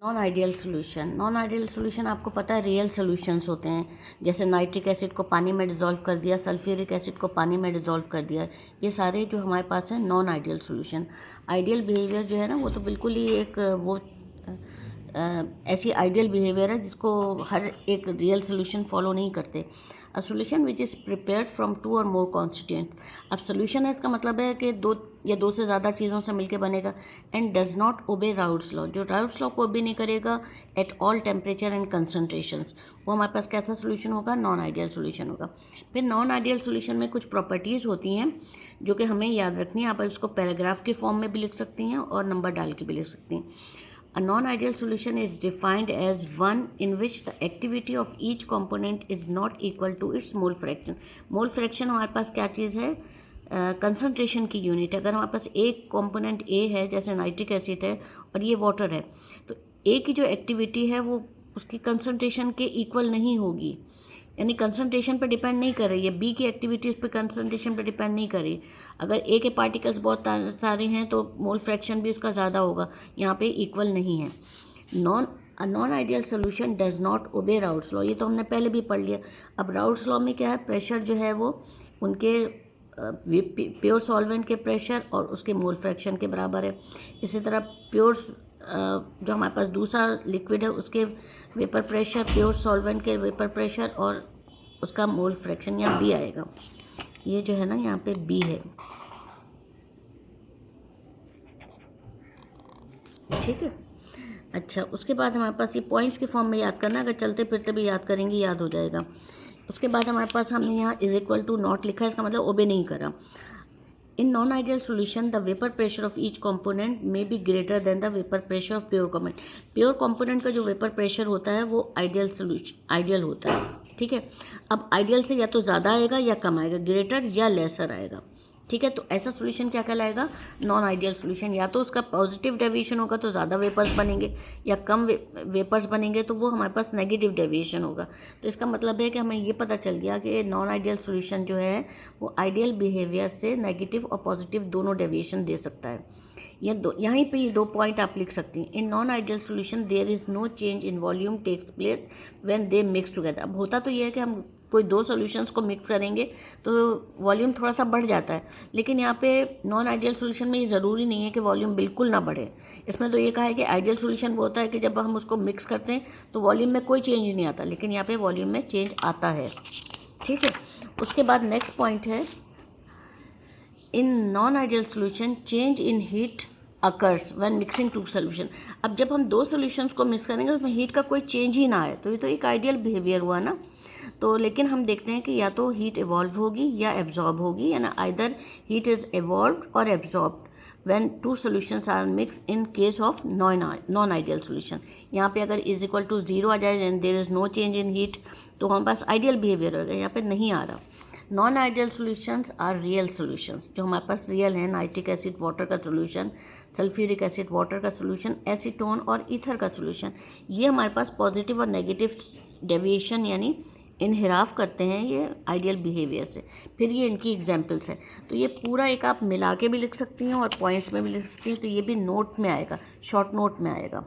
Non ideal solution आपको पता है रियल सोल्यूशंस होते हैं, जैसे नाइट्रिक एसिड को पानी में डिज़ोल्व कर दिया, सल्फ्यूरिक एसिड को पानी में डिज़ोल्व कर दिया। ये सारे जो हमारे पास हैं non ideal solution. Ideal behaviour जो है ना, वो तो बिल्कुल ही एक वो ऐसी आइडियल बिहेवियर है जिसको हर एक रियल सोल्यूशन फॉलो नहीं करते। A solution which is prepared from 2 और मोर कॉन्स्टिट्यूएंट। अब सोल्यूशन है, इसका मतलब है कि 2 या 2 से ज़्यादा चीज़ों से मिलकर बनेगा। And does not obey Raoult's law, जो राउल्ट्स लॉ को ओबे नहीं करेगा एट ऑल टेम्परेचर एंड कंसनट्रेशंस, वो हमारे पास कैसा सोल्यूशन होगा? नॉन आइडियल सोल्यूशन होगा। फिर नॉन आइडियल सोल्यूशन में कुछ प्रॉपर्टीज़ होती हैं जो कि हमें याद रखनी है। आप इसको पैराग्राफ के फॉर्म में भी लिख सकती हैं और नंबर डाल के भी लिख सकती हैं। A non-ideal solution is defined as one in which the activity of each component is not equal to its mole fraction. Mole fraction हमारे पास क्या चीज़ है? कंसनट्रेशन की यूनिट। अगर हमारे पास एक कंपोनेंट ए है, जैसे नाइट्रिक एसिड है और ये वाटर है, तो ए की जो एक्टिविटी है वो उसकी कंसनट्रेशन के इक्वल नहीं होगी, यानी कंसनट्रेशन पर डिपेंड नहीं कर रही है। बी की एक्टिविटीज़ पर कंसनट्रेशन पर डिपेंड नहीं कर रही। अगर ए के पार्टिकल्स बहुत सारे हैं तो मोल फ्रैक्शन भी उसका ज़्यादा होगा, यहाँ पे इक्वल नहीं है। Non ideal solution does not obey Raoult's law, ये तो हमने पहले भी पढ़ लिया। अब राउल्ट्स लॉ में क्या है? प्रेशर जो है वो उनके प्योर सॉल्वेंट के प्रेशर और उसके मोल फ्रैक्शन के बराबर है। इसी तरह प्योर जो हमारे पास दूसरा लिक्विड है उसके वेपर प्रेशर, प्योर सॉल्वेंट के वेपर प्रेशर और उसका मोल फ्रैक्शन, यहाँ बी आएगा। ये जो है ना, यहाँ पे बी है, ठीक है। अच्छा, उसके बाद हमारे पास ये पॉइंट्स के फॉर्म में याद करना, अगर चलते फिरते भी याद करेंगे याद हो जाएगा। उसके बाद हमारे पास हमने यहाँ इज इक्वल टू नॉट लिखा है, इसका मतलब ओबे नहीं करा। In non-ideal solution, the vapor pressure of each component may be greater than the vapor pressure of pure component. Pure component का जो vapor pressure होता है वो ideal solution आइडियल होता है, ठीक है। अब आइडियल से या तो ज़्यादा आएगा या कम आएगा, ग्रेटर या लेसर आएगा, ठीक है। तो ऐसा सोल्यूशन क्या कहलाएगा? Non ideal solution. या तो उसका पॉजिटिव डेविएशन होगा तो ज़्यादा वेपर्स बनेंगे, या कम वेपर्स बनेंगे तो वो हमारे पास नेगेटिव डेविएशन होगा। तो इसका मतलब है कि हमें ये पता चल गया कि नॉन आइडियल सोल्यूशन जो है वो आइडियल बिहेवियर से नेगेटिव और पॉजिटिव दोनों डेविएशन दे सकता है। यहीं पे ये 2 पॉइंट आप लिख सकती हैं। In non ideal solution there is no change in volume takes place when they mix together. अब होता तो ये है कि हम कोई 2 सॉल्यूशंस को मिक्स करेंगे तो वॉल्यूम थोड़ा सा बढ़ जाता है, लेकिन यहाँ पे नॉन आइडियल सोल्यूशन में ये ज़रूरी नहीं है कि वॉल्यूम बिल्कुल ना बढ़े। इसमें तो ये कहा है कि आइडियल सोल्यूशन वो होता है कि जब हम उसको मिक्स करते हैं तो वॉल्यूम में कोई चेंज नहीं आता, लेकिन यहाँ पे वॉल्यूम में चेंज आता है, ठीक है। उसके बाद नेक्स्ट पॉइंट है, इन non ideal solution change in heat occurs when mixing 2 solution. अब जब हम 2 सॉल्यूशंस को मिक्स करेंगे उसमें हीट का कोई चेंज ही ना आए तो ये तो एक आइडियल बिहेवियर हुआ ना। तो लेकिन हम देखते हैं कि या तो हीट इवॉल्व होगी या एब्जॉर्ब होगी, या ना आइदर हीट इज़ इवॉल्व्ड और absorbed when 2 solutions are mix in case of non ideal solution. यहाँ पे अगर इज इक्वल टू 0 आ जाए and there is no change in heat तो हमारे पास आइडियल बिहेवियर होगा, यहाँ पे नहीं आ रहा। Non ideal solutions are real solutions, जो हमारे पास रियल है, नाइट्रिक एसिड वाटर का सोल्यूशन, सल्फ्यूरिक एसिड वाटर का सोल्यूशन, एसीटोन और ईथर का सोल्यूशन, ये हमारे पास पॉजिटिव और नेगेटिव डेविएशन यानी इनहिराफ करते हैं ये आइडियल बिहेवियर से। फिर ये इनकी एग्जांपल्स है। तो ये पूरा एक आप मिला के भी लिख सकती हैं और पॉइंट्स में भी लिख सकती हैं, तो ये भी नोट में आएगा, शॉर्ट नोट में आएगा।